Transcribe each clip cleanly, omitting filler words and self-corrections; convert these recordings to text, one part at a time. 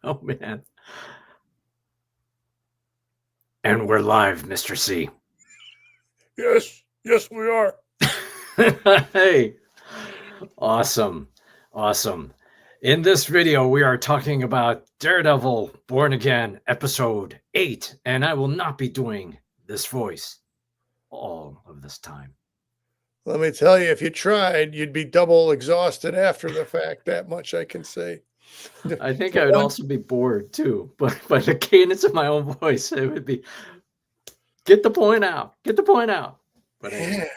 Oh man. And we're live, Mr. C. Yes, we are. Hey, awesome. Awesome. In this video, we are talking about Daredevil Born Again, episode 8, and I will not be doing this voice all of this time. Let me tell you, if you tried, you'd be double exhausted after the fact. That much I can say. I think For I would one, also be bored too, but by the cadence of my own voice, it would be get the point out, get the point out. But man, anyway,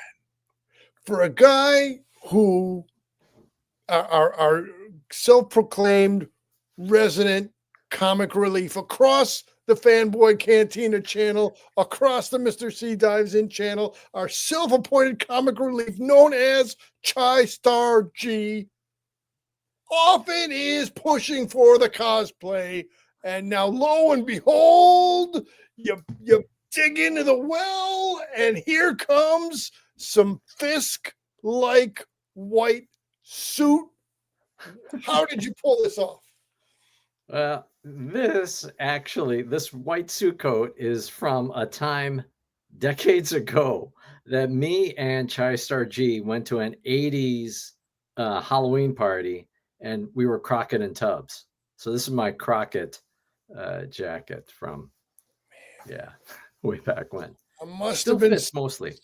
for a guy who are self-proclaimed resident comic relief across the Fanboy Cantina channel, across the Mr. C Dives In channel, our self-appointed comic relief known as Chai Star G, often is pushing for the cosplay. And now, lo and behold, you dig into the well, and here comes some Fisk-like white suit. How did you pull this off? this white suit coat is from a time decades ago that me and Chai Star G went to an 80s Halloween party and we were Crockett and Tubbs. So this is my Crockett jacket from, yeah, way back when. I must Still have been fits mostly.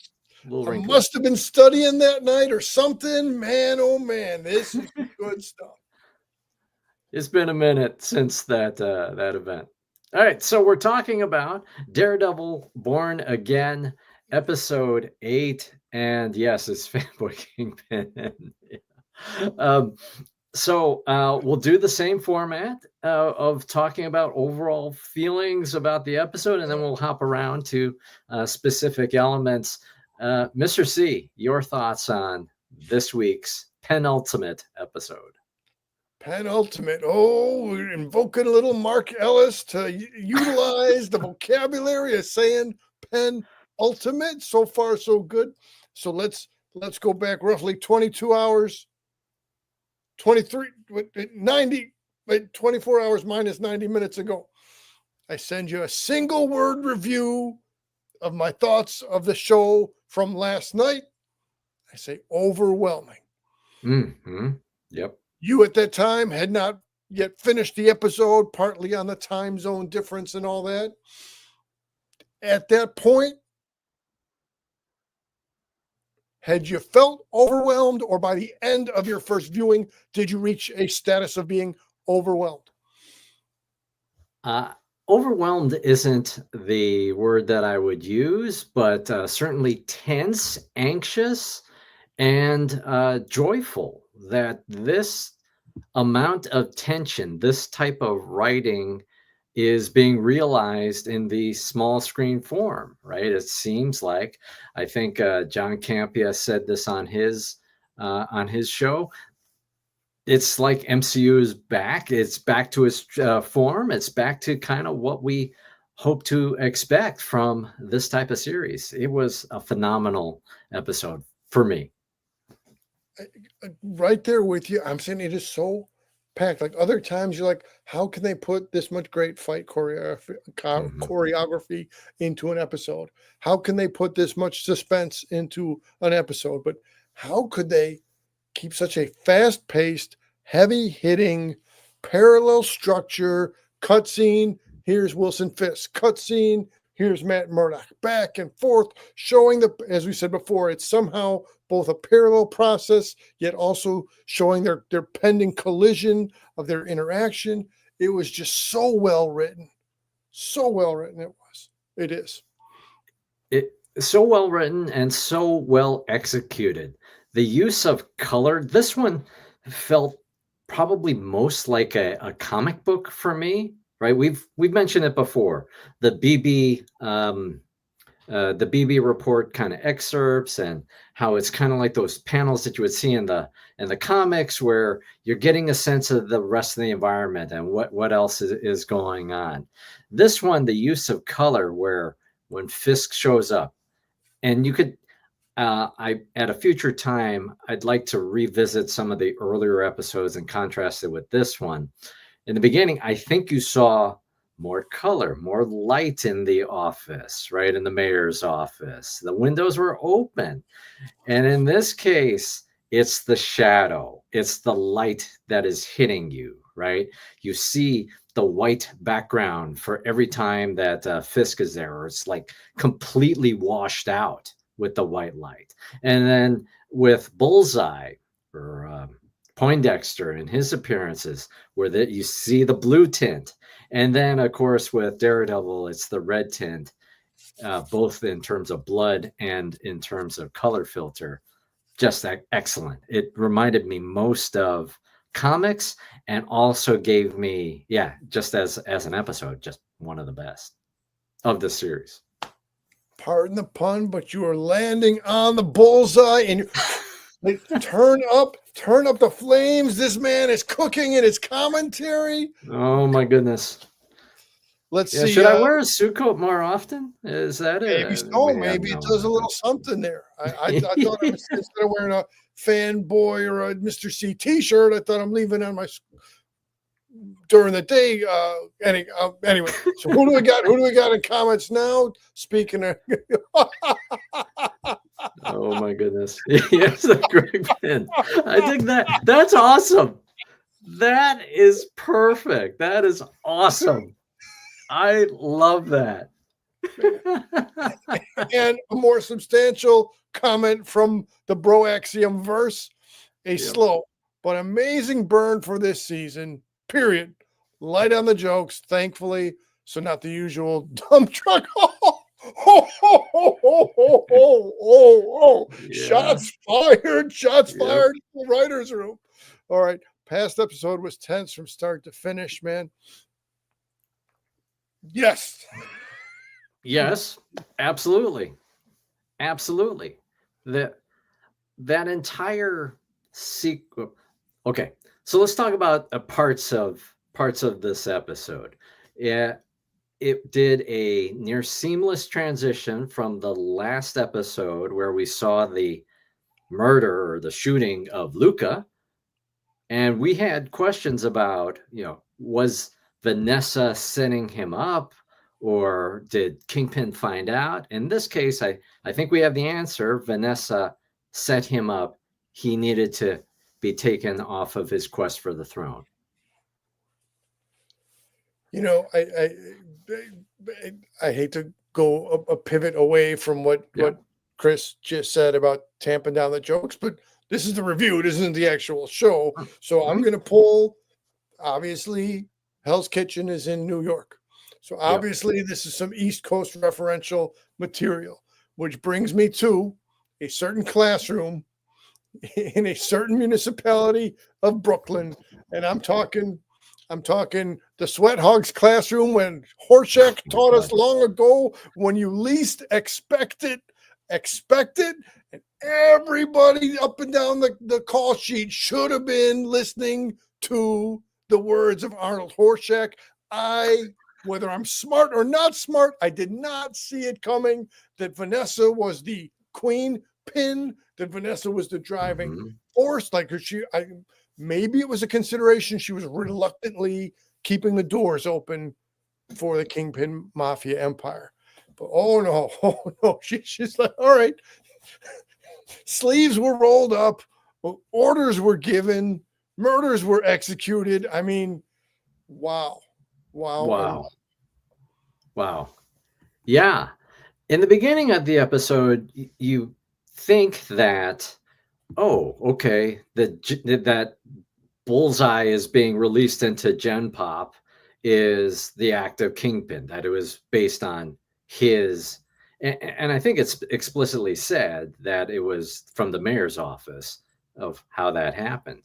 A little I wrinkly. must have been studying that night or something. Man, oh man, this is good stuff. It's been a minute since that event. All right, so we're talking about Daredevil Born Again, episode 8, and yes, it's Fanboy Kingpin. We'll do the same format of talking about overall feelings about the episode, and then we'll hop around to specific elements. Mr. C, your thoughts on this week's penultimate episode? Penultimate. Oh, we're invoking a little Mark Ellis to utilize the vocabulary of saying penultimate. So far, so good. So let's go back roughly 22 hours, 23, 90, 24 hours minus 90 minutes ago. I send you a single word review of my thoughts of the show from last night. I say overwhelming. Mm-hmm. Yep. You at that time had not yet finished the episode, partly on the time zone difference and all that. At that point, had you felt overwhelmed, or by the end of your first viewing, did you reach a status of being overwhelmed? Overwhelmed isn't the word that I would use, but certainly tense, anxious, and joyful that this amount of tension, this type of writing is being realized in the small screen form, right? It seems like, I think John Campea said this on his show. It's like MCU is back. It's back to its form. It's back to kind of what we hope to expect from this type of series. It was a phenomenal episode for me. Right there with you. I'm saying it is so packed. Like other times, you're like, how can they put this much great fight choreography into an episode? How can they put this much suspense into an episode? But how could they keep such a fast-paced, heavy-hitting, parallel structure, cutscene? Here's Wilson Fisk. Cutscene. Here's Matt Murdock. Back and forth, showing as we said before, it's somehow both a parallel process, yet also showing their pending collision of their interaction. It was just so well written. So well written it was. It is. It's so well written and so well executed. The use of color, this one felt probably most like a comic book for me, right? We've mentioned it before. The BB report kind of excerpts, and how it's kind of like those panels that you would see in the comics, where you're getting a sense of the rest of the environment and what else is going on. This one, the use of color, where when Fisk shows up, and you could I at a future time, I'd like to revisit some of the earlier episodes and contrast it with this one. in the beginning, I think you saw more color, more light in the office, right? In the mayor's office. The windows were open. And in this case, it's the shadow, it's the light that is hitting you, right? You see the white background for every time that Fisk is there, or it's like completely washed out with the white light. And then with Bullseye or Poindexter and his appearances, where that you see the blue tint. And then, of course, with Daredevil, it's the red tint, both in terms of blood and in terms of color filter. Just excellent. It reminded me most of comics, and also gave me, yeah, just as an episode, just one of the best of the series. Pardon the pun, but you are landing on the bullseye, and you turn up the flames. This man is cooking in his commentary. Oh my goodness. Let's Yeah, see. should I wear a suit coat more often? Is that maybe it? so. Maybe it does a little something there. I thought I was, instead of wearing a fanboy or a Mr. C t-shirt, I thought I'm leaving on my during the day. Anyway, so who do we got? Who do we got in comments now? Speaking of, Oh my goodness. Yes, the Greg Pin. I think that's awesome. That is perfect. That is awesome. I love that. and a more substantial comment from the Broaxium verse, a slow but amazing burn for this season. Period. Light on the jokes, thankfully. So not the usual dump truck. Yeah. Shots fired. Shots fired in the writer's room. All right. Past episode was tense from start to finish, man. Yes. Yes, absolutely. Absolutely. That entire sequence. Okay. So let's talk about parts of this episode. It did a near seamless transition from the last episode where we saw the murder or the shooting of Luca. And we had questions about, was Vanessa setting him up, or did Kingpin find out? In this case, I think we have the answer. Vanessa set him up. He needed to be taken off of his quest for the throne. I hate to go a pivot away from what Chris just said about tamping down the jokes, but this is the review. This isn't the actual show. So I'm going to pull, obviously, Hell's Kitchen is in New York. So obviously this is some East Coast referential material, which brings me to a certain classroom in a certain municipality of Brooklyn. And I'm talking the Sweat Hogs classroom when Horshack taught us long ago, when you least expect it, and everybody up and down the call sheet should have been listening to the words of Arnold Horshack. Whether I'm smart or not smart, I did not see it coming that Vanessa was the queen pin, that Vanessa was the driving force. Like maybe it was a consideration. She was reluctantly keeping the doors open for the Kingpin Mafia Empire. But oh no, she's like, all right. Sleeves were rolled up, orders were given, murders were executed. I mean, wow. Yeah. In the beginning of the episode, you think that, oh, okay, that Bullseye is being released into Gen Pop is the act of Kingpin, that it was based on his, and I think it's explicitly said that it was from the mayor's office of how that happened.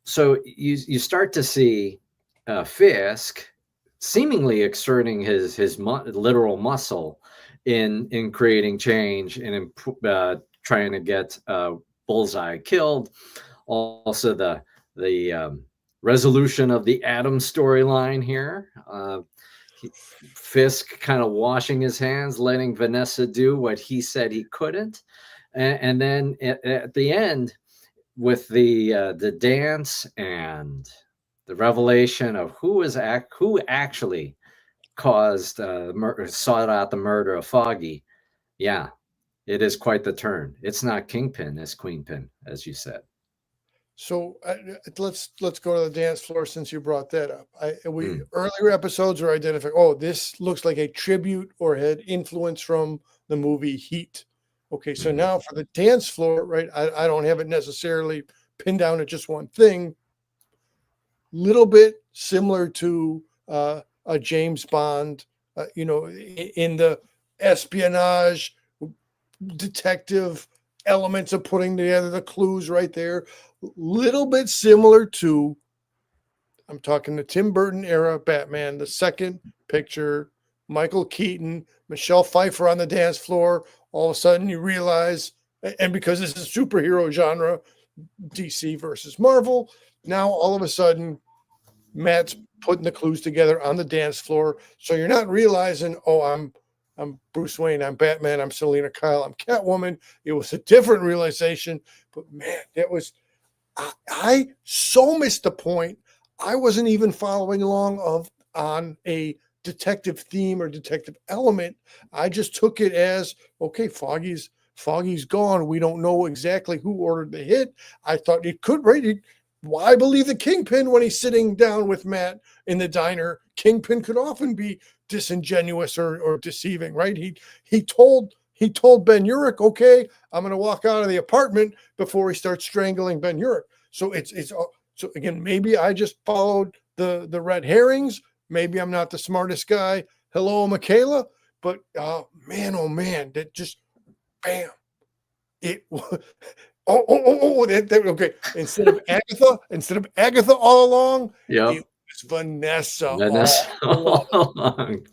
So you start to see Fisk seemingly exerting his literal muscle in creating change and in trying to get Bullseye killed. Also, the resolution of the Adam storyline here. Fisk kind of washing his hands, letting Vanessa do what he said he couldn't, and then at the end with the dance and the revelation of who actually caused sought out the murder of Foggy. Yeah, it is quite the turn. It's not Kingpin, it's Queenpin, as you said. So let's go to the dance floor since you brought that up. We Mm. earlier episodes are identifying. Oh, this looks like a tribute or had influence from the movie Heat. Okay, so Mhm. now for the dance floor, right? I don't have it necessarily pinned down at just one thing. Little bit similar to a James Bond, in the espionage detective elements of putting together the clues right there. Little bit similar to, I'm talking the Tim Burton era Batman, the second picture, Michael Keaton, Michelle Pfeiffer on the dance floor. All of a sudden you realize, and because this is superhero genre, DC versus Marvel, now all of a sudden Matt's putting the clues together on the dance floor. So you're not realizing, oh, I'm Bruce Wayne, I'm Batman, I'm Selena Kyle, I'm Catwoman. It was a different realization, but man, that was I so missed the point. I wasn't even following along on a detective theme or detective element. I just took it as okay, Foggy's gone. We don't know exactly who ordered the hit. I thought it could, right? Why believe the Kingpin when he's sitting down with Matt in the diner? Kingpin could often be disingenuous or deceiving, right? He told Ben Urich, okay, I'm going to walk out of the apartment before he starts strangling Ben Urich. So so again, maybe I just followed the red herrings. Maybe I'm not the smartest guy. Hello, Michaela. But oh man, that just bam. It okay. Instead of Agatha all along, it Yep. was Vanessa all Goodness. along.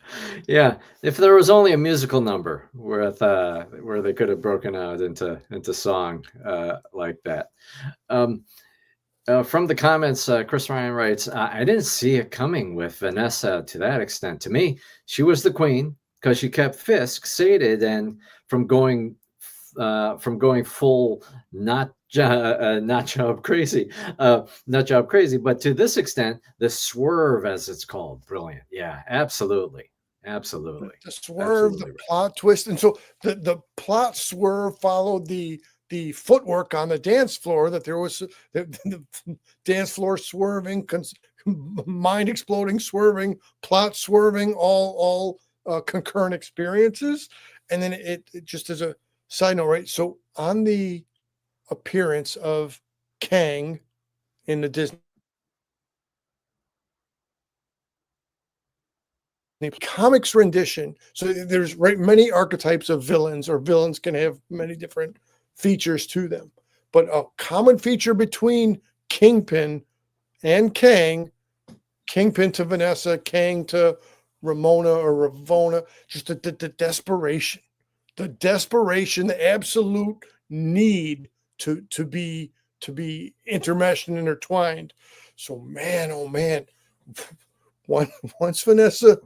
Yeah, if there was only a musical number where they could have broken out into song like that. Um, from the comments, Chris Ryan writes, I didn't see it coming with Vanessa to that extent. To me, she was the queen because she kept Fisk sated and from going full not job crazy, nut job crazy. But to this extent, the swerve, as it's called, brilliant. Yeah, absolutely, absolutely, The swerve, the absolutely right. plot twist, and so the plot swerve followed the footwork on the dance floor. That there was the dance floor swerving, mind exploding, swerving, plot swerving, all concurrent experiences. And then it just as a side note, right? So on the appearance of Kang in the Disney comics rendition. So there's right many archetypes of villains, or villains can have many different features to them. But a common feature between Kingpin and Kang, Kingpin to Vanessa, Kang to Ramona or Ravona, just the desperation, the absolute need to be intermeshed and intertwined. So man, oh man, once Vanessa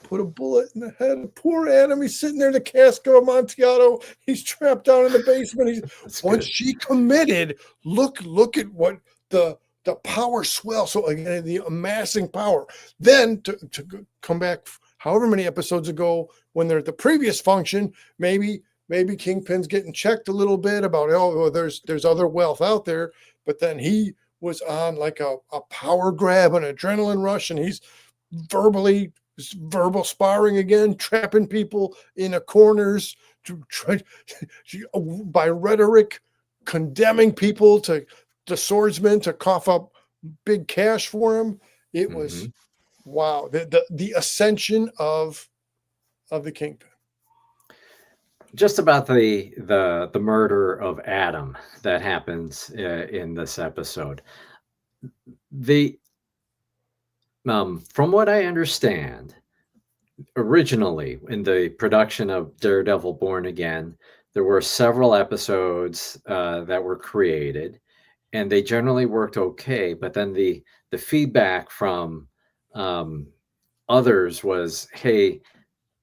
put a bullet in the head of poor Adam. He's sitting there in the cask of Amontillado. He's trapped down in the basement. That's Once good. she committed, look at what the power swell. So again, the amassing power. Then to come back however many episodes ago when they're at the previous function, maybe Kingpin's getting checked a little bit about there's other wealth out there, but then he was on like a power grab, an adrenaline rush, and he's verbally verbal sparring again, trapping people in the corners to try by rhetoric, condemning people to the swordsman to cough up big cash for him. It was Mhm. wow. The ascension of the Kingpin. Just about the murder of Adam that happens in this episode. The From what I understand, originally in the production of Daredevil Born Again, there were several episodes that were created, and they generally worked okay. But then the feedback from um, others was, "Hey,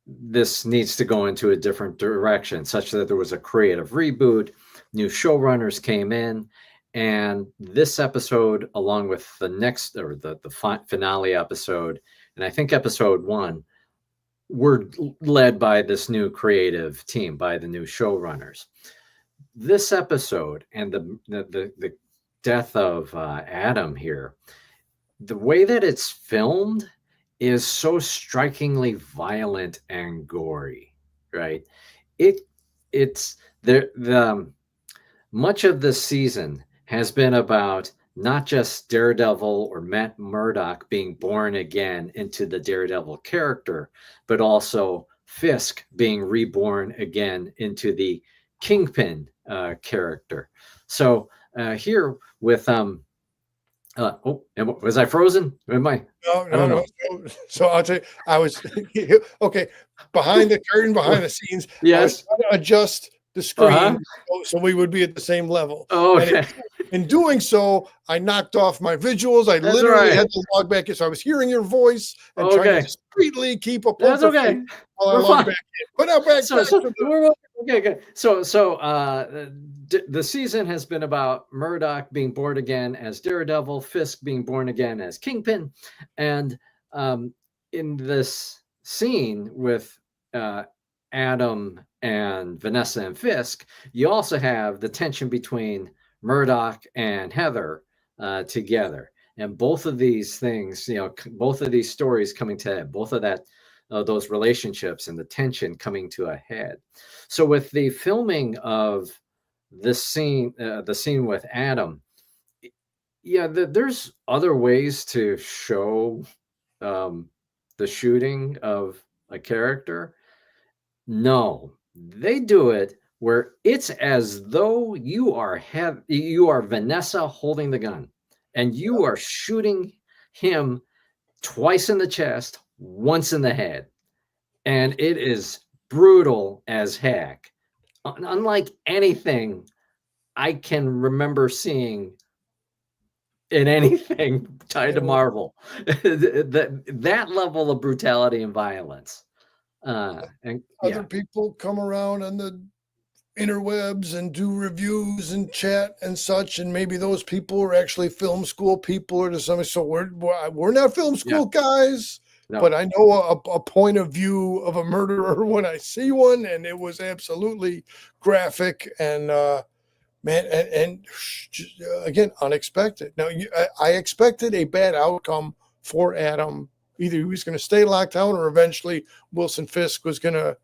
this needs to go into a different direction," such that there was a creative reboot. New showrunners came in, And this episode, along with the next or the finale episode, and I think episode 1, were led by this new creative team, by the new showrunners. This episode and the death of Adam here, the way that it's filmed is so strikingly violent and gory, right? It it's the much of this season has been about not just Daredevil or Matt Murdock being born again into the Daredevil character, but also Fisk being reborn again into the Kingpin character. So here with was I frozen? Am I? No, I don't no, know. no. So I'll tell you, I was okay. Behind the curtain, behind the scenes, I was Yes. trying to adjust the Uh-huh. screen so we would be at the same level. Oh, And okay. in doing so, I knocked off my visuals. I That's literally right. had to log back in. So I was hearing your voice and trying to Okay. discreetly keep a That's poker okay. face while I We're logged fine. back in. But now back So, to the we're okay, good. The season has been about Murdoch being born again as Daredevil, Fisk being born again as Kingpin, and in this scene with Adam and Vanessa and Fisk, you also have the tension between Murdoch and Heather together, and both of these things, both of these stories coming to both of that those relationships and the tension coming to a head. So with the filming of this scene, the scene with Adam, yeah, there's other ways to show the shooting of a character. No, they do it where it's as though you are Vanessa holding the gun, and you are shooting him twice in the chest, once in the head, and it is brutal as heck. Unlike anything I can remember seeing in anything tied to Marvel, that level of brutality and violence. And other yeah, people come around on the interwebs and do reviews and chat and such, and maybe those people are actually film school people or to some. So we're not film yeah, school guys, no, but I know a point of view of a murderer when I see one, and it was absolutely graphic and man, and again unexpected. Now I expected a bad outcome for Adam. Either he was going to stay locked down, or eventually Wilson Fisk was going to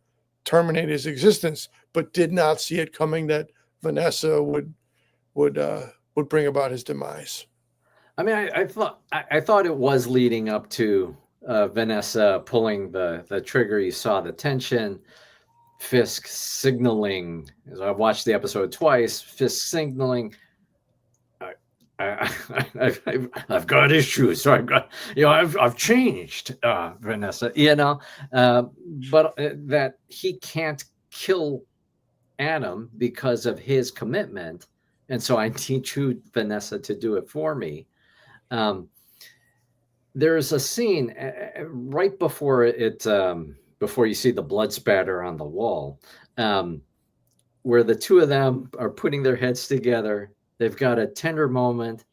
terminate his existence, but did not see it coming that Vanessa would bring about his demise. I mean, I thought it was leading up to Vanessa pulling the trigger. You saw the tension, Fisk signaling. As I've watched the episode twice, Fisk signaling, I've got issues, so I've changed, Vanessa, but that he can't kill Adam because of his commitment, and so I need you, Vanessa, to do it for me. There's a scene right before before you see the blood spatter on the wall, where the two of them are putting their heads together. They've got a tender moment,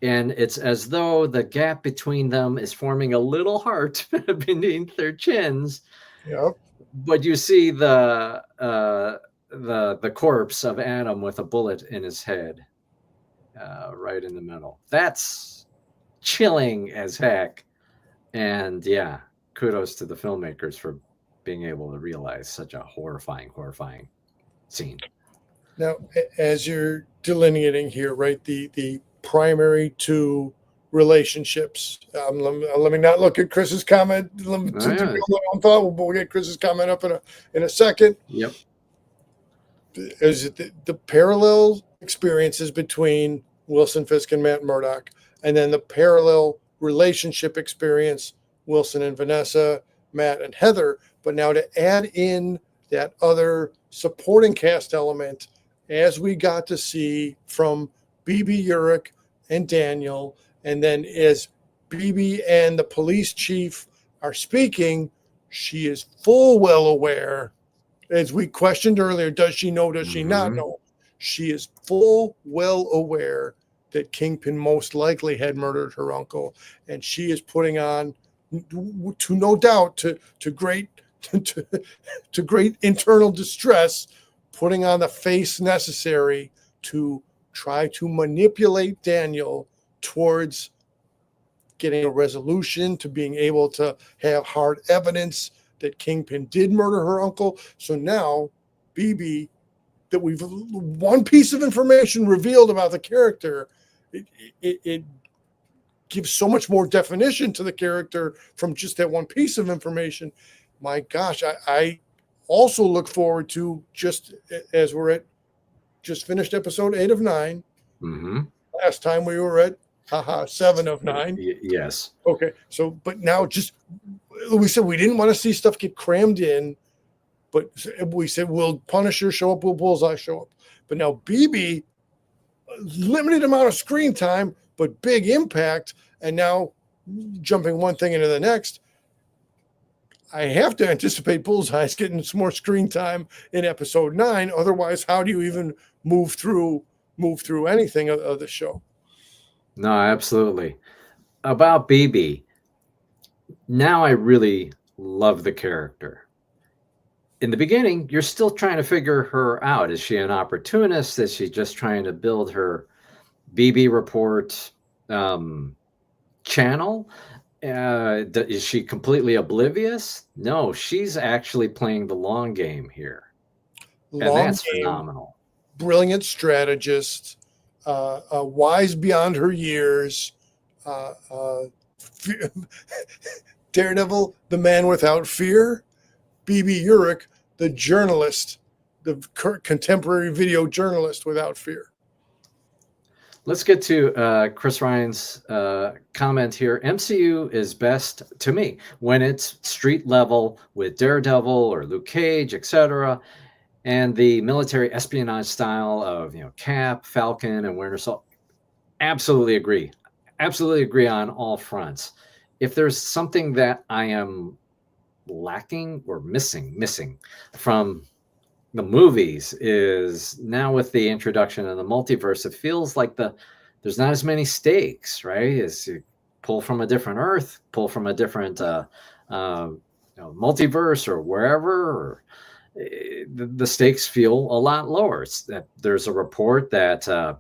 and it's as though the gap between them is forming a little heart beneath their chins. Yep. But you see the corpse of Adam with a bullet in his head, right in the middle. That's chilling as heck. And yeah, kudos to the filmmakers for being able to realize such a horrifying scene. Now, as you're delineating here, right, the primary two relationships. Let me not look at Chris's comment. Let me Oh, yeah. thought, but we'll get Chris's comment up in a second. Yep. Is the parallel experiences between Wilson Fisk and Matt Murdock, and then the parallel relationship experience Wilson and Vanessa, Matt and Heather. But now to add in that other supporting cast element, as we got to see from BB Urich and Daniel, and then as BB and the police chief are speaking, she is full well aware, as we questioned earlier, does she know, does she not Mhm. know? She is full well aware that Kingpin most likely had murdered her uncle, and she is putting on, to no doubt, to great to great internal distress, putting on the face necessary to try to manipulate Daniel towards getting a resolution, to being able to have hard evidence that Kingpin did murder her uncle. So now, BB, that we've one piece of information revealed about the character, it gives so much more definition to the character from just that one piece of information. My gosh, I also look forward to, just as we're at just finished episode 8 of 9. Mm-hmm. Last time we were at 7 of 9. Yes. Okay, so but now, just we said we didn't want to see stuff get crammed in, but we said will Punisher show up, will Bullseye show up, but now BB, limited amount of screen time but big impact. And now, jumping one thing into the next, I have to anticipate Bullseye's getting some more screen time in episode 9. Otherwise, how do you even move through anything of the show? No, absolutely. About BB, now I really love the character. In the beginning, you're still trying to figure her out. Is she an opportunist? Is she just trying to build her BB report channel? Is she completely oblivious? No, she's actually playing the long game here. And that's phenomenal. Brilliant strategist, wise beyond her years. Daredevil, the man without fear. BB Urich, the journalist, the contemporary video journalist without fear. Let's get to Chris Ryan's comment here. MCU is best, to me, when it's street level with Daredevil or Luke Cage, etc., and the military espionage style of Cap, Falcon, and Winter Soldier. Absolutely agree. Absolutely agree on all fronts. If there's something that I am lacking or missing from the movies, is now with the introduction of the multiverse, it feels like there's not as many stakes, right? As you pull from a different Earth, pull from a different multiverse or wherever, or, the stakes feel a lot lower. It's that there's a report that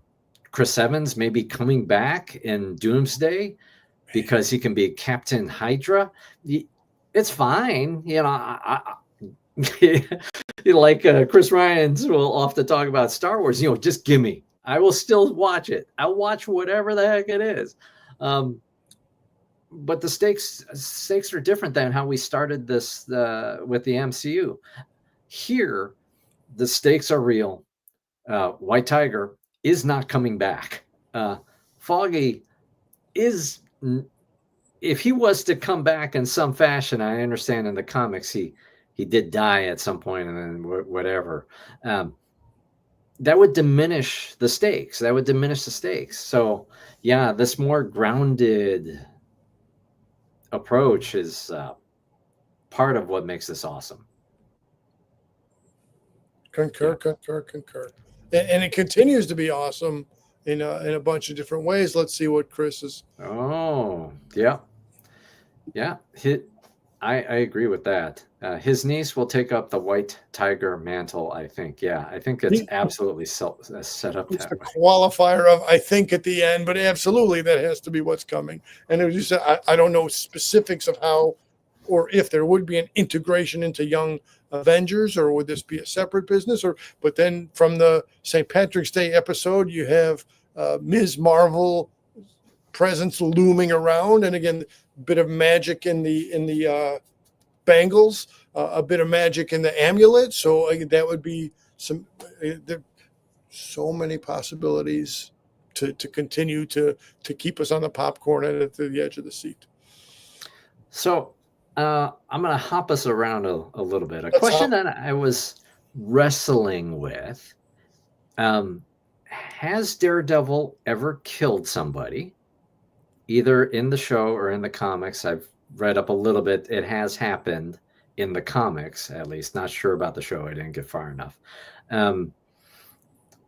Chris Evans may be coming back in Doomsday because he can be Captain Hydra. It's fine, like Chris Ryan's will often talk about Star Wars, just give me. I will still watch it. I'll watch whatever the heck it is. But the stakes are different than how we started this with the MCU. Here, the stakes are real. White Tiger is not coming back. Foggy is, if he was to come back in some fashion, I understand in the comics he did die at some point, and then whatever. That would diminish the stakes. So, yeah, this more grounded approach is part of what makes this awesome. Concur. And it continues to be awesome in a bunch of different ways. Let's see what Chris is. Oh, yeah. I agree with that. His niece will take up the White Tiger mantle, I think. Yeah, I think it's absolutely set up It's that the way. qualifier of I think at the end, but absolutely that has to be what's coming. And as you said, I don't know specifics of how or if there would be an integration into Young Avengers, or would this be a separate business? But then from the St. Patrick's Day episode, you have Ms. Marvel presence looming around, and again, a bit of magic in the bangles, a bit of magic in the amulet. So that would be some. There, so many possibilities to continue to keep us on the popcorn and at the edge of the seat. So I'm going to hop us around a little bit. Question that I was wrestling with: has Daredevil ever killed somebody, either in the show or in the comics? I've read up a little bit. It has happened in the comics, at least. Not sure about the show. I didn't get far enough.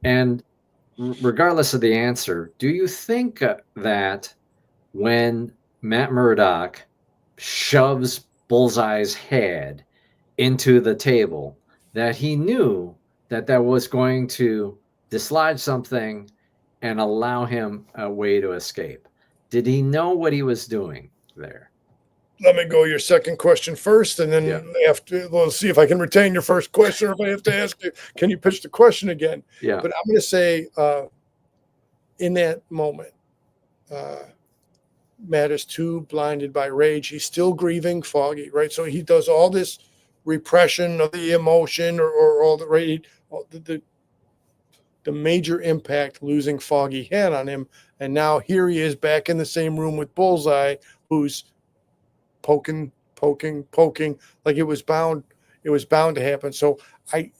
And regardless of the answer, do you think that when Matt Murdock shoves Bullseye's head into the table, that he knew that that was going to dislodge something and allow him a way to escape? Did he know what he was doing there? Let me go your second question first, and Yeah. then after we'll see if I can retain your first question, or if I have to ask you, can you pitch the question again? Yeah. But I'm going to say, in that moment, uh, Matt is too blinded by rage. He's still grieving Foggy, right? So he does all this repression of the emotion, or all the rage, the major impact losing Foggy had on him, and now here he is back in the same room with Bullseye, who's poking, like it was bound to happen. So I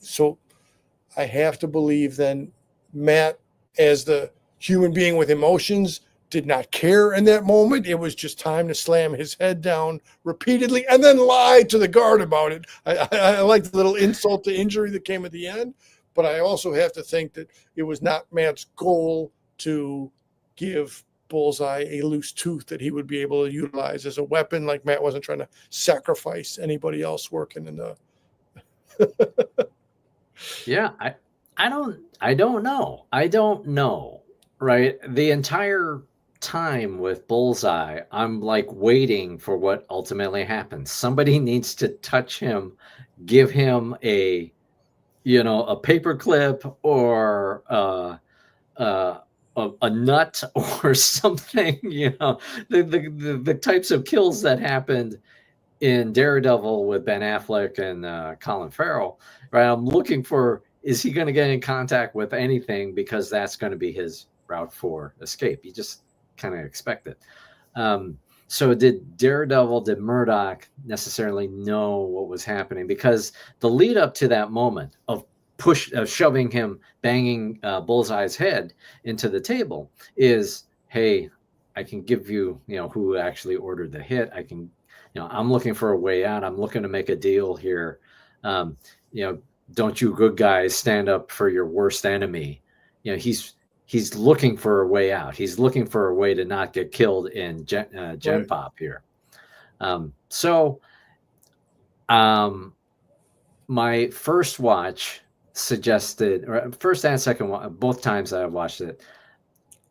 have to believe then Matt, as the human being with emotions, did not care in that moment. It was just time to slam his head down repeatedly and then lie to the guard about it. I like the little insult to injury that came at the end, but I also have to think that it was not Matt's goal to give Bullseye a loose tooth that he would be able to utilize as a weapon. Like, Matt wasn't trying to sacrifice anybody else working in the. Yeah, I don't know. I don't know. Right? The entire time with Bullseye, I'm like waiting for what ultimately happens. Somebody needs to touch him, give him a paperclip or uh, a nut or something. The types of kills that happened in Daredevil with Ben Affleck and Colin Farrell, right? I'm looking for, is he going to get in contact with anything, because that's going to be his route for escape. You just kind of expect it. So did Murdock necessarily know what was happening? Because the lead up to that moment of shoving him, banging Bullseye's head into the table is, hey, I can give you, who actually ordered the hit. I can, I'm looking for a way out. I'm looking to make a deal here. Um, don't you good guys stand up for your worst enemy? He's looking for a way out. He's looking for a way to not get killed in Gen Pop here. My first watch suggested, or first and second one, both times that I've watched it,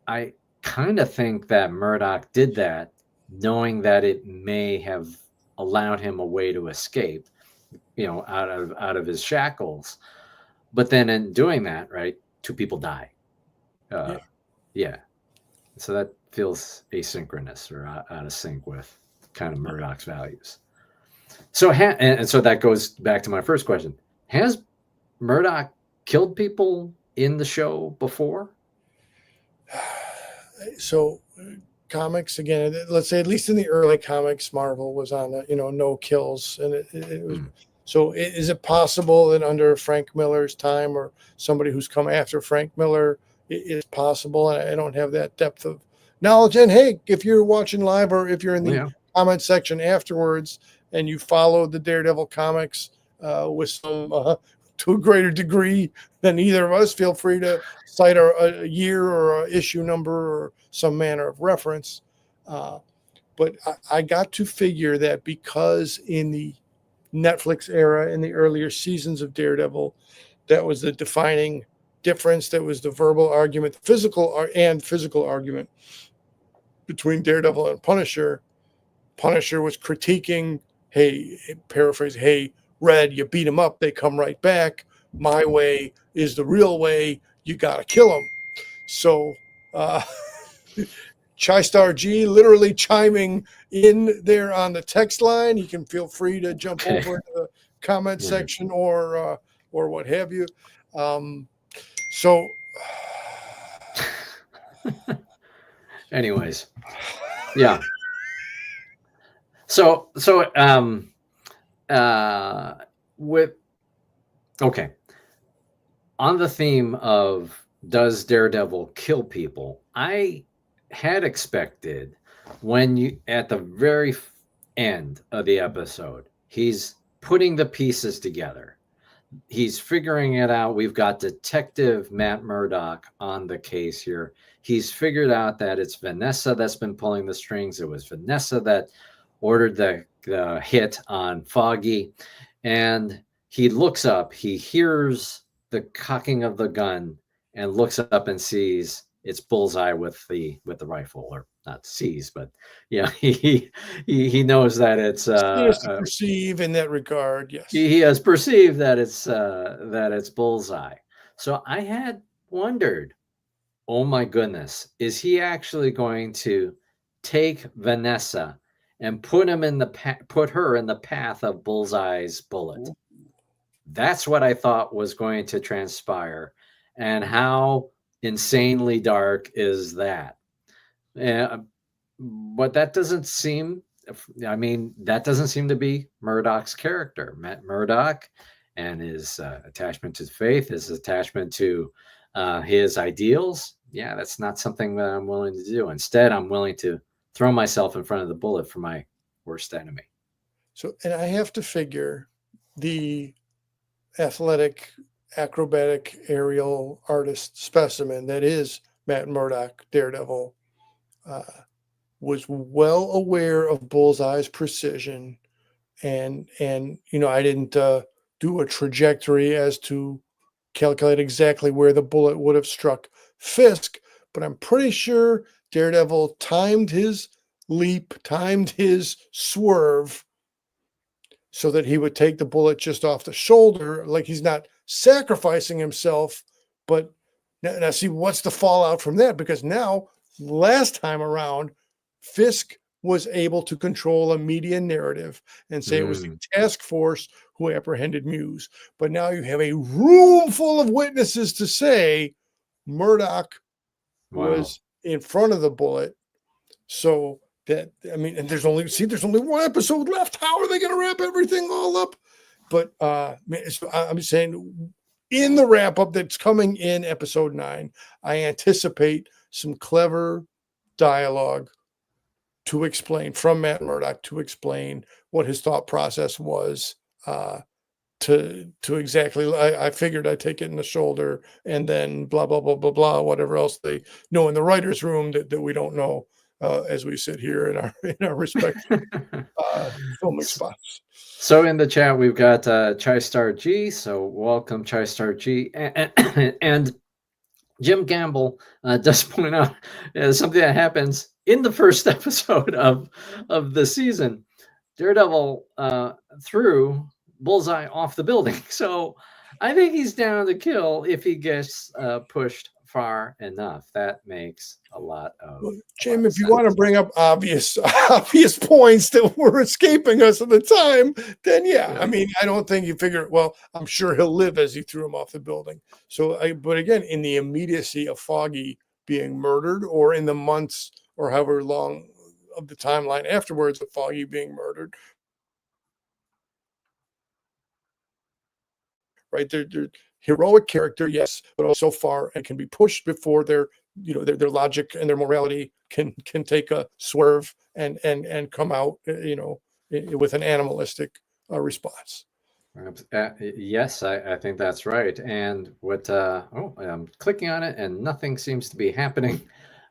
I kind of think that Murdock did that knowing that it may have allowed him a way to escape, out of his shackles. But then in doing that, right, 2 people die. Yeah. So that feels asynchronous or out of sync with kind of Murdoch's values. So and so that goes back to my first question: has Murdoch killed people in the show before? So comics again, let's say at least in the early comics, Marvel was on no kills, and it was. So is it possible that under Frank Miller's time, or somebody who's come after Frank Miller, it's possible? And I don't have that depth of knowledge. And hey, if you're watching live, or if you're in the comment section afterwards and you follow the Daredevil comics with some to a greater degree than either of us, feel free to cite a year or a issue number or some manner of reference. But I got to figure that because in the Netflix era, in the earlier seasons of Daredevil, that was the defining difference. That was the verbal argument, the physical argument between Daredevil and Punisher. Punisher was critiquing, hey, paraphrase, hey, Red, you beat them up, they come right back. My way is the real way. You got to kill them. So Chai-Star G literally chiming in there on the text line. You can feel free to jump over into the comment section or what have you. Anyways, yeah. So with okay, on the theme of does Daredevil kill people, I had expected when you at the very end of the episode, he's putting the pieces together he's figuring it out. We've got Detective Matt Murdock on the case here. He's figured out that it's Vanessa that's been pulling the strings. It was Vanessa that ordered the hit on Foggy. And he looks up, he hears the cocking of the gun and looks up and sees it's Bullseye with the rifle, or not sees, but yeah, he knows that it's He has to perceive in that regard. Yes. he has perceived that it's Bullseye. So I had wondered, oh my goodness, is he actually going to take Vanessa and put her in the path of Bullseye's bullet? That's what I thought was going to transpire. And how insanely dark is that? But that doesn't seem, that doesn't seem to be Murdoch's character. Matt Murdoch and his attachment to faith, his attachment to his ideals. Yeah, that's not something that I'm willing to do. Instead, I'm willing to throw myself in front of the bullet for my worst enemy. So, and I have to figure the athletic, acrobatic, aerial artist specimen that is Matt Murdock, Daredevil, was well aware of Bullseye's precision, and I didn't do a trajectory as to calculate exactly where the bullet would have struck Fisk, but I'm pretty sure Daredevil timed his leap, timed his swerve so that he would take the bullet just off the shoulder, like he's not sacrificing himself. But now see, what's the fallout from that? Because now, last time around, Fisk was able to control a media narrative and say it was the task force who apprehended Muse. But now you have a room full of witnesses to say Murdoch was in front of the bullet. So that, and there's only one episode left. How are they going to wrap everything all up? But I'm saying, in the wrap up that's coming in episode 9, I anticipate some clever dialogue to explain from Matt Murdock, to explain what his thought process was, to exactly, I figured I'd take it in the shoulder and then blah, blah, blah, blah, blah, whatever else they know in the writer's room that we don't know as we sit here in our respective filming spots. So in the chat, we've got Chai-Star G. So welcome, Chai-Star G. And Jim Gamble does point out something that happens in the first episode of the season. Daredevil threw Bullseye off the building. So I think he's down to kill if he gets pushed far enough. That makes a lot of Jim, if you want to bring up obvious points that were escaping us at the time, then yeah. I don't think you figure, well, I'm sure he'll live as he threw him off the building. So, but again, in the immediacy of Foggy being murdered, or in the months or however long of the timeline afterwards of Foggy being murdered, right? They're heroic character, yes, but also far and can be pushed before their logic and their morality can take a swerve and come out, with an animalistic response. Yes, I think that's right. And what? I'm clicking on it, and nothing seems to be happening.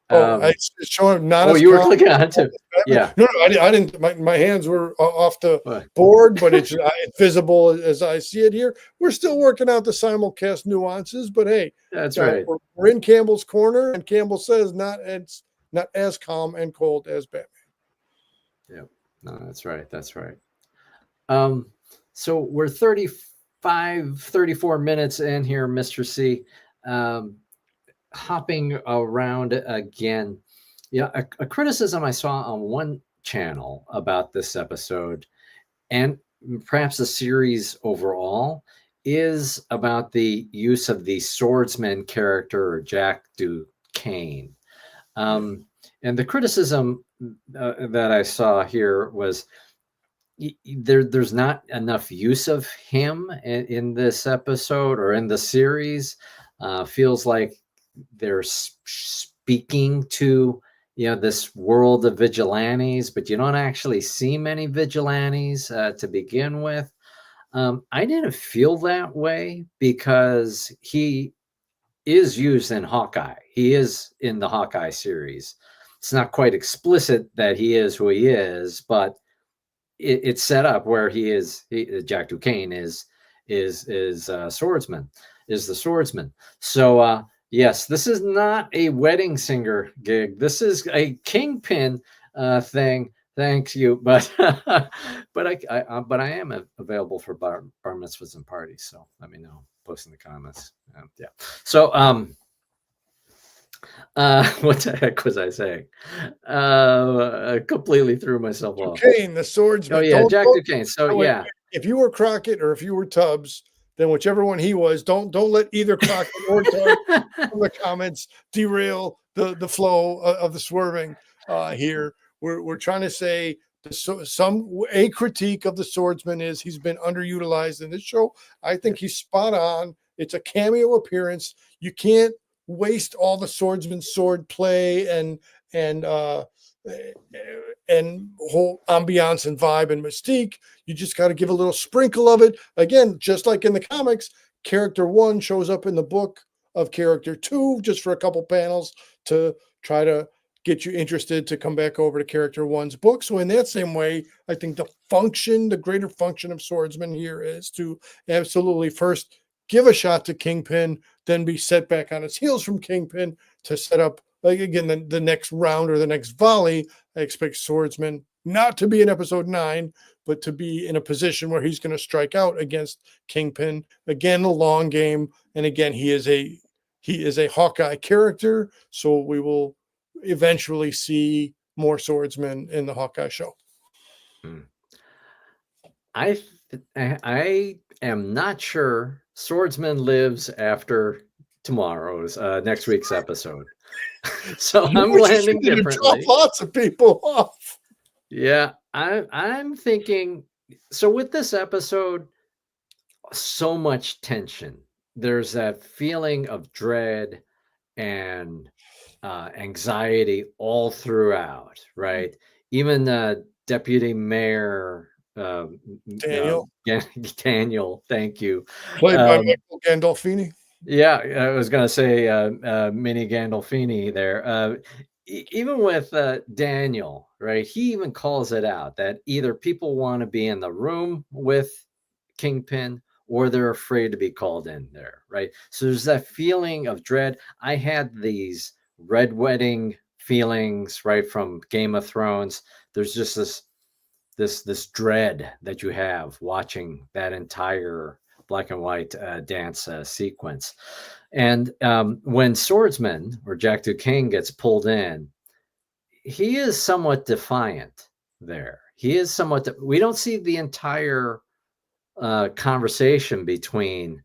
It's showing not. Oh, you were clicking on it too. Yeah. No, I didn't. My hands were off the board, but it's visible as I see it here. We're still working out the simulcast nuances, but hey, that's right. We're in Campbell's corner, and Campbell says not as calm and cold as Batman. Yeah, no, that's right. That's right. So we're 34 minutes in here, Mr. C. Hopping around again. Yeah, a criticism I saw on one channel about this episode, and perhaps the series overall, is about the use of the swordsman character, or Jack Duquesne. And the criticism that I saw here was there's not enough use of him in this episode or in the series. Feels like they're speaking to this world of vigilantes, but you don't actually see many vigilantes to begin with. I didn't feel that way because he is used in Hawkeye. He is in the Hawkeye series. It's not quite explicit that he is who he is, but it's set up where Jack Duquesne is swordsman, is the swordsman. So yes, this is not a wedding singer gig. This is a Kingpin thing. Thanks you, but but I am available for bar mitzvahs and parties. So let me know. Post in the comments. Yeah. So what the heck was I saying? I completely threw myself off. Duquesne, the Oh swordsman. yeah, Jack Duquesne. So no, yeah, if you were Crockett or if you were Tubbs, then whichever one he was, don't let either Crockett or Tubbs from the comments derail the flow of the swerving here. We're trying to say a critique of the swordsman is he's been underutilized in this show. I think he's spot on. It's a cameo appearance. You can't waste all the swordsman's sword play and whole ambiance and vibe and mystique. You just got to give a little sprinkle of it. Again, just like in the comics, character 1 shows up in the book of character 2 just for a couple panels to try to get you interested to come back over to character 1's book. So in that same way, I think the greater function of Swordsman here is to absolutely first give a shot to Kingpin, then be set back on its heels from Kingpin to set up, like again, the next round or the next volley. I expect Swordsman not to be in episode 9, but to be in a position where he's going to strike out against Kingpin. Again, the long game. And again, he is a Hawkeye character. So we will eventually see more swordsmen in the Hawkeye show. I am not sure Swordsman lives after tomorrow's next week's episode. So I'm landing differently. Lots of people off. Yeah, I'm thinking. So with this episode, so much tension. There's that feeling of dread and anxiety all throughout, right? Even Deputy Mayor Daniel. Daniel, thank you. Played by Michael Gandolfini. Yeah, I was going to say Mini Gandolfini there. Even with Daniel, right? He even calls it out that either people want to be in the room with Kingpin or they're afraid to be called in there, right? So there's that feeling of dread. I had these Red Wedding feelings, right, from Game of Thrones. There's just this dread that you have watching that entire black and white dance sequence. And when Swordsman or Jack Duquesne gets pulled in, he is somewhat defiant there. He is somewhat, we don't see the entire conversation between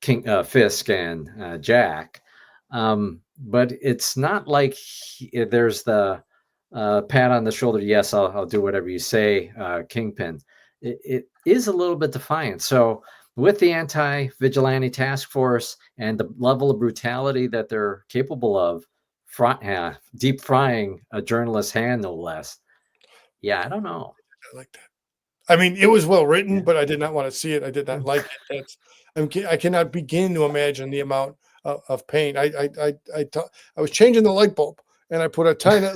Fisk and Jack, but it's not like there's the pat on the shoulder. Yes, I'll do whatever you say, Kingpin. It is a little bit defiant. So with the anti-vigilante task force and the level of brutality that they're capable of, deep frying a journalist's hand, no less. Yeah, I don't know. I like that. I mean, it was well written, but I did not want to see it. I did not like it. I cannot begin to imagine the amount of pain. I was changing the light bulb, and I put a tiny,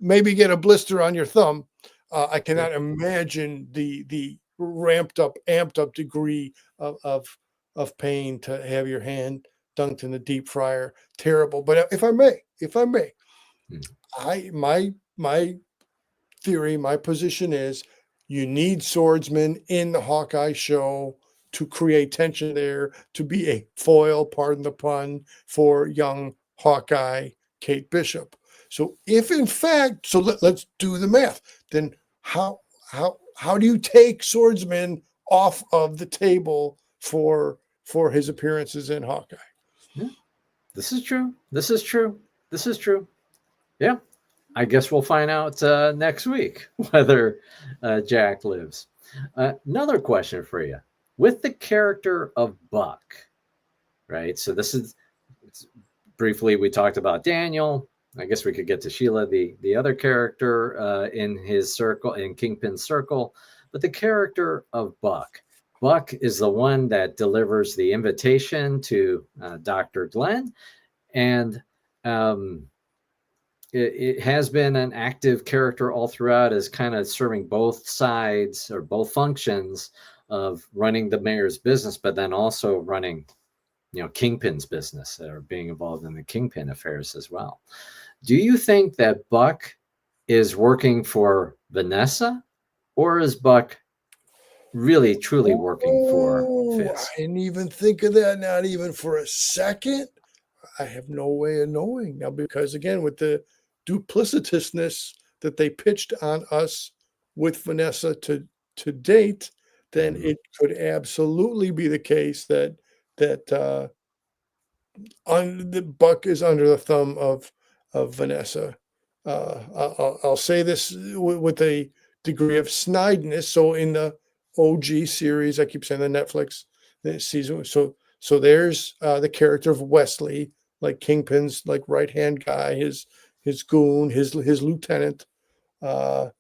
maybe get a blister on your thumb. I cannot imagine the amped up degree of pain to have your hand dunked in the deep fryer. Terrible. But if I may, my theory, my position is you need swordsmen in the Hawkeye show to create tension there, to be a foil, pardon the pun, for young Hawkeye Kate Bishop. So if in fact, so let's do the math. Then how do you take swordsmen off of the table for his appearances in Hawkeye? Yeah. This is true. Yeah. I guess we'll find out next week whether Jack lives. Another question for you. With the character of Buck, right? So this is briefly, we talked about Daniel. I guess we could get to Sheila, the other character in his circle, in Kingpin's circle. But the character of Buck, Buck is the one that delivers the invitation to Dr. Glenn, and um, it has been an active character all throughout, as kind of serving both sides or both functions of running the mayor's business, but then also running, Kingpin's business, or being involved in the Kingpin affairs as well. Do you think that Buck is working for Vanessa, or is Buck really truly working for Oh, I Fisk? didn't even think of that, not even for a second. I have no way of knowing now because, again, with the duplicitousness that they pitched on us with Vanessa to date, then Mhm. it could absolutely be the case that the Buck is under the thumb of Vanessa. I'll say this with a degree of snideness. So in the OG series, I keep saying the Netflix season. So there's the character of Wesley, like Kingpin's like right hand guy, his goon, his lieutenant. Uh,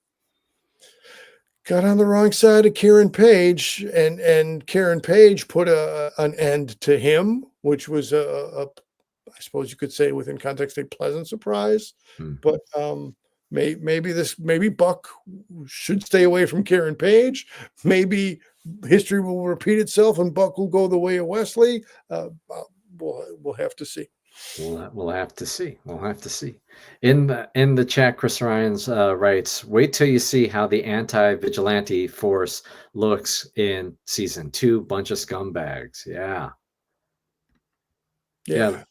got on the wrong side of Karen Page, and Karen Page put an end to him, which was I suppose you could say within context a pleasant surprise. Hmm. But maybe Buck should stay away from Karen Page. Maybe history will repeat itself and Buck will go the way of Wesley. We'll have to see. We'll have to see. We'll have to see. In the chat, Chris Ryan's writes, "Wait till you see how the anti-vigilante force looks in season 2. Bunch of scumbags." Yeah, yeah. Yeah.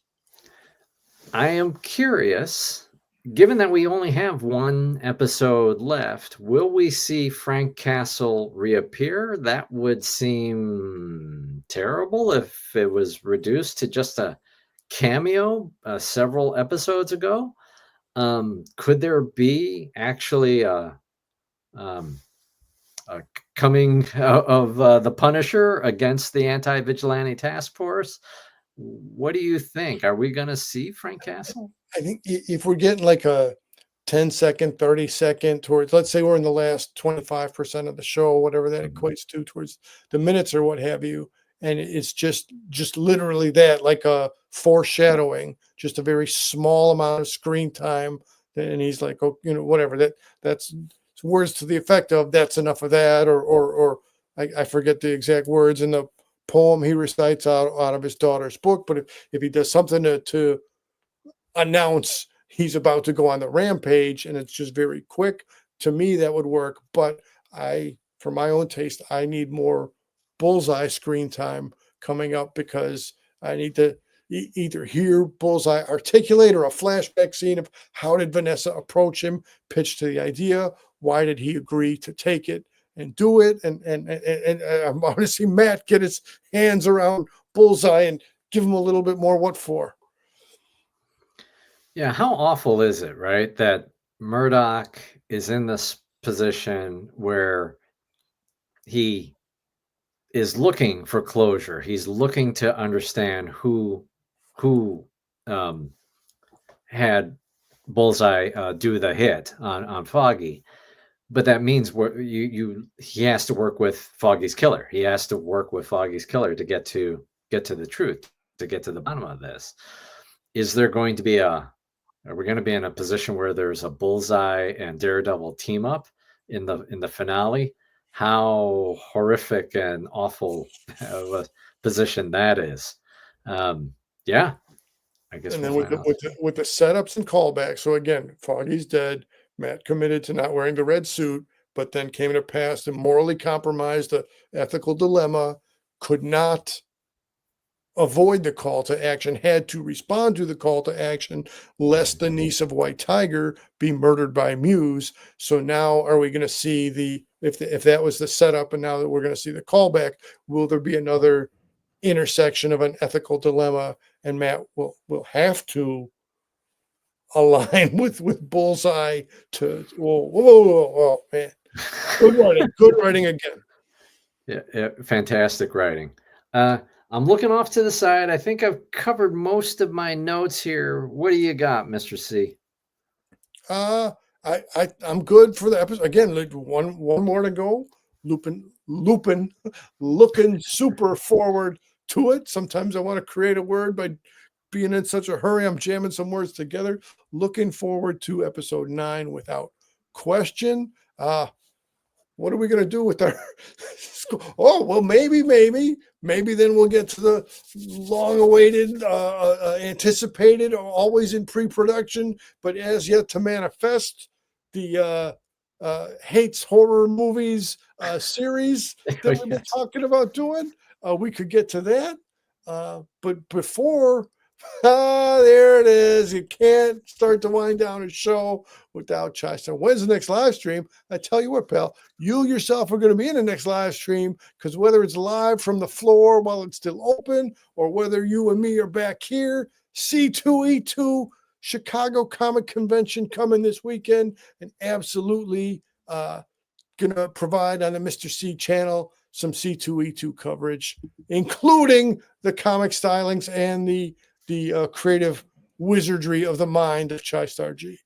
I am curious. Given that we only have one episode left, will we see Frank Castle reappear? That would seem terrible if it was reduced to just a cameo several episodes ago. Could there be actually um, a coming of the Punisher against the anti-vigilante task force? What do you think? Are we going to see Frank Castle? I think if we're getting like a 10-second, 30-second towards, let's say we're in the last 25% of the show, whatever that Mhm. equates to towards the minutes or what have you. And it's just literally that, like a foreshadowing, just a very small amount of screen time. And he's like, oh, whatever that's words to the effect of that's enough of that, or I forget the exact words in the poem he recites out of his daughter's book. But if he does something to announce he's about to go on the rampage and it's just very quick, to me that would work. But for my own taste, I need more Bullseye screen time coming up because I need to either hear Bullseye articulate or a flashback scene of how did Vanessa approach him, pitch to the idea, why did he agree to take it and do it, and I want to see Matt get his hands around Bullseye and give him a little bit more what for. Yeah, how awful is it, right? That Murdoch is in this position where he is looking for closure. He's looking to understand who um, had Bullseye do the hit on Foggy. But that means he has to work with Foggy's killer. He has to work with Foggy's killer to get to the truth, to get to the bottom of this. Is there going to be Are we going to be in a position where there's a Bullseye and Daredevil team up in the finale? How horrific and awful of a position that is. Um, yeah, I guess And we'll then with find the, out. with the, with the setups and callbacks. So again, Foggy's dead. Matt committed to not wearing the red suit, but then came to pass and morally compromised the ethical dilemma, could not avoid the call to action, had to respond to the call to action, lest the niece of White Tiger be murdered by Muse. So now are we going to see if that was the setup and now that we're going to see the callback, will there be another intersection of an ethical dilemma and Matt will have to align with Bullseye to whoa, man. Good writing again. Yeah, yeah, fantastic writing. Uh, I'm looking off to the side. I think I've covered most of my notes here. What do you got, Mr. C? I'm good for the episode. Again, like one more to go. looking super forward to it. Sometimes I want to create a word by being in such a hurry. I'm jamming some words together. Looking forward to episode 9 without question. What are we going to do with our oh well, maybe then we'll get to the long-awaited anticipated, always in pre-production but as yet to manifest, the hates horror movies series that we've been Yes. talking about doing. We could get to that, but before there it is. You can't start to wind down a show without Chester. When's the next live stream? I tell you what, pal, you yourself are going to be in the next live stream, because whether it's live from the floor while it's still open or whether you and me are back here, C2E2 Chicago Comic Convention coming this weekend, and absolutely going to provide on the Mr. C channel some C2E2 coverage, including the comic stylings and the creative wizardry of the mind of Chai-Star G.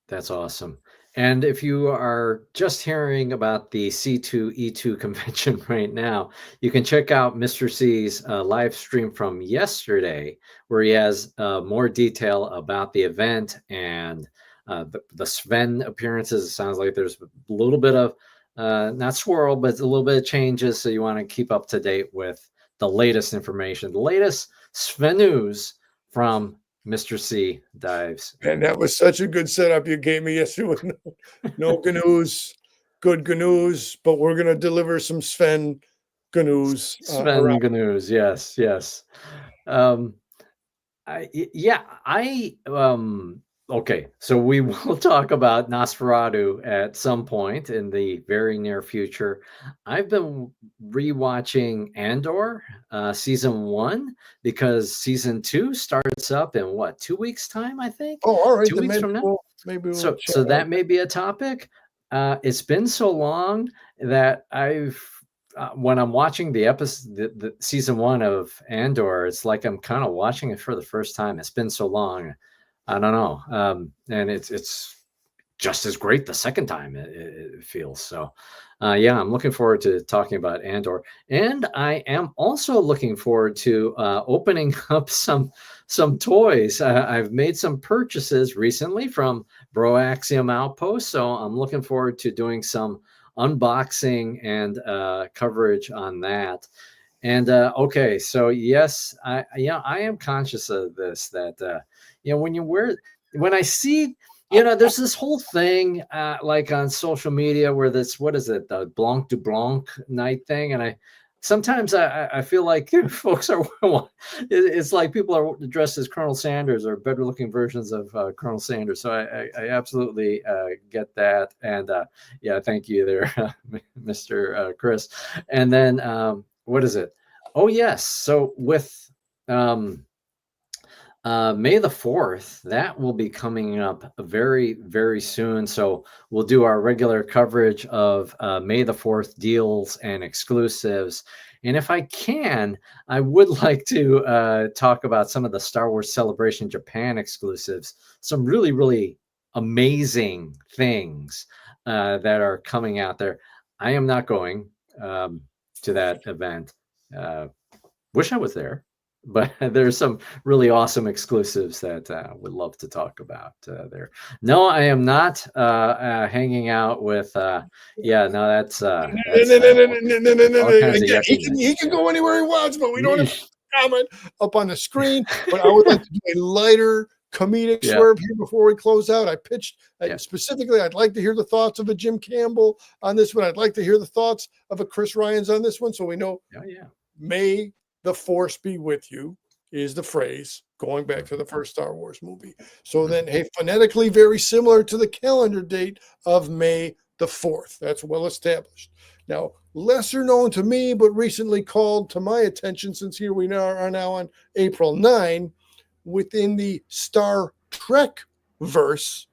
That's awesome. And if you are just hearing about the C2E2 convention right now, you can check out Mr. C's live stream from yesterday, where he has more detail about the event and the Sven appearances. It sounds like there's a little bit of, not swirl, but a little bit of changes. So you want to keep up to date with the latest information, the latest Sven news from Mr. C dives. And that was such a good setup you gave me yesterday with no GNUs, good GNUs, but we're going to deliver some Sven GNUs. Sven GNUs, yes. Okay, so we will talk about Nosferatu at some point in the very near future. I've been rewatching Andor season 1 because season 2 starts up in what, 2 weeks time, I think. Oh, all right. 2 weeks from now. Maybe so that may be a topic. It's been so long that I've when I'm watching the episode, the season 1 of Andor, it's like I'm kind of watching it for the first time. It's been so long. I don't know. And it's just as great the second time it feels. So yeah, I'm looking forward to talking about Andor. And I am also looking forward to opening up some toys. I've made some purchases recently from Broaxium Outpost. So I'm looking forward to doing some unboxing and coverage on that. And okay, so yes, I am conscious of this, that when I see, there's this whole thing like on social media where this, what is it, the Blanc du Blanc night thing, and sometimes I feel like folks are, it's like people are dressed as Colonel Sanders or better looking versions of Colonel Sanders. So I absolutely get that. And yeah, thank you there, Mr. Chris. And then what is it? Oh, yes. So with May the 4th, that will be coming up very, very soon. So we'll do our regular coverage of May the 4th deals and exclusives. And if I can, I would like to talk about some of the Star Wars Celebration Japan exclusives, some really, really amazing things that are coming out there. I am not going to that event. Wish I was there. But there's some really awesome exclusives that I would love to talk about there. No, I am not hanging out with. Yeah, no, that's. No. He can go anywhere he wants, but we don't have to comment up on the screen. But I would like to do a lighter comedic swerve here before we close out. I pitched specifically, I'd like to hear the thoughts of a Jim Campbell on this one. I'd like to hear the thoughts of a Chris Ryans on this one, so we know. May the Force be with you is the phrase going back to the first Star Wars movie. So then, hey, phonetically very similar to the calendar date of May the 4th. That's well established. Now, lesser known to me, but recently called to my attention, since here we are now on April 9, within the Star Trek verse,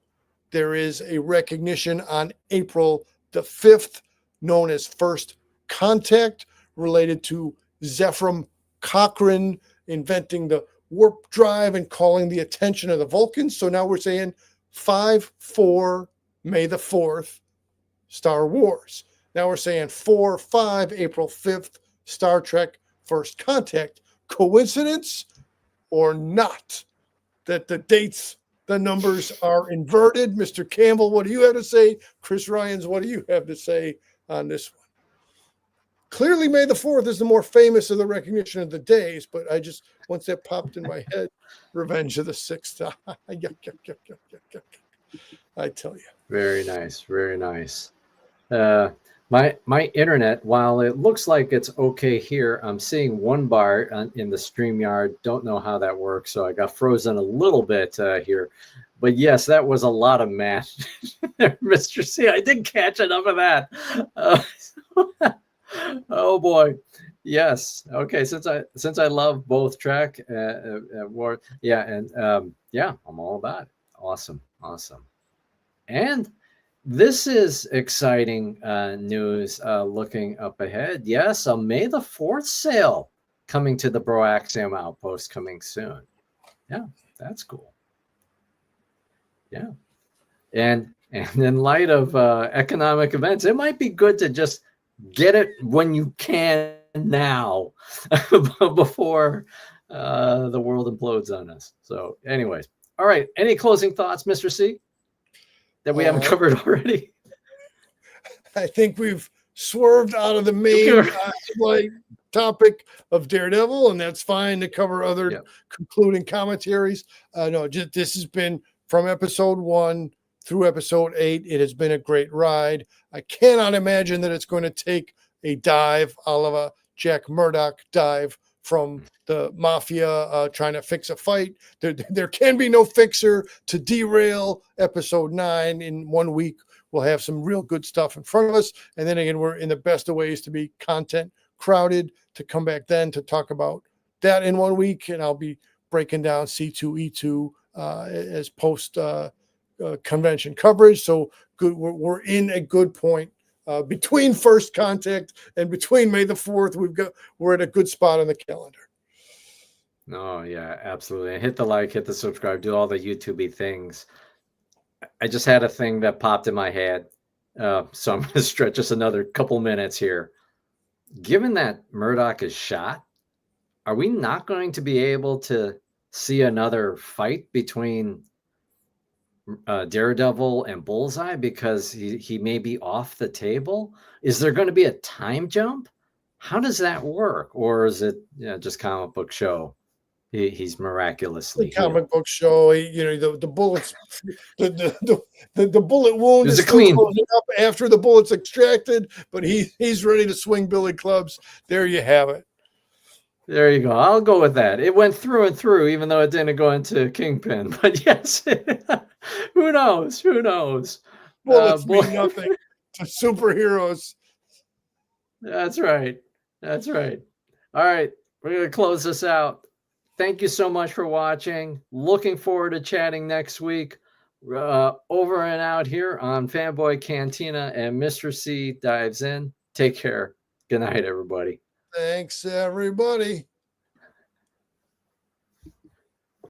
there is a recognition on April the 5th, known as First Contact, related to Zephram Cochrane inventing the warp drive and calling the attention of the Vulcans. So now we're saying 5/4, May the 4th, Star Wars. Now we're saying 4, 5, April 5th, Star Trek First Contact. Coincidence or not? That the dates, the numbers are inverted. Mr. Campbell, what do you have to say? Chris Ryans, what do you have to say on this one? Clearly, May the 4th is the more famous of the recognition of the days, but I just, once that popped in my head, Revenge of the Sixth. I tell you. Very nice. Very nice. My internet, while it looks like it's okay here, I'm seeing one bar in the StreamYard. Don't know how that works, so I got frozen a little bit here. But yes, that was a lot of math, Mr. C. I didn't catch enough of that. Oh boy, yes. Okay, since I love both Trek, War, yeah, and yeah, I'm all about it. Awesome, awesome, and this is exciting news. Looking up ahead, yes, a May the 4th sale coming to the Broaxium Outpost coming soon. Yeah, that's cool. Yeah, and in light of economic events, it might be good to just get it when you can now before the world implodes on us. So anyways, all right, any closing thoughts, Mr. C, that we haven't covered already? I think we've swerved out of the main topic of Daredevil, and that's fine to cover other concluding commentaries. No, just this has been from episode 1 through episode 8. It has been a great ride. I cannot imagine that it's going to take a dive, a la a Jack Murdoch dive from the mafia trying to fix a fight. There can be no fixer to derail episode 9 in 1 week. We'll have some real good stuff in front of us. And then again, we're in the best of ways to be content crowded to come back then to talk about that in 1 week. And I'll be breaking down C2E2 as post convention coverage. So good, we're in a good point between First Contact and between May the 4th. We're at a good spot on the calendar. Oh yeah, absolutely. Hit the like, hit the subscribe, do all the YouTube-y things. I just had a thing that popped in my head, so I'm going to stretch us another couple minutes here. Given that Murdoch is shot, are we not going to be able to see another fight between Daredevil and Bullseye because he may be off the table? Is there going to be a time jump? How does that work? Or is it just comic book show? He's miraculously comic book show. The bullets, the bullet wound is still clean up after the bullet's extracted, but he's ready to swing billy clubs. There you have it. There you go. I'll go with that. It went through and through, even though it didn't go into Kingpin. But yes, who knows? Who knows? Bullets mean nothing to superheroes. That's right. That's right. All right, we're going to close this out. Thank you so much for watching. Looking forward to chatting next week. Over and out here on Fanboy Cantina, and Mr. C dives in. Take care. Good night, everybody. Thanks, everybody.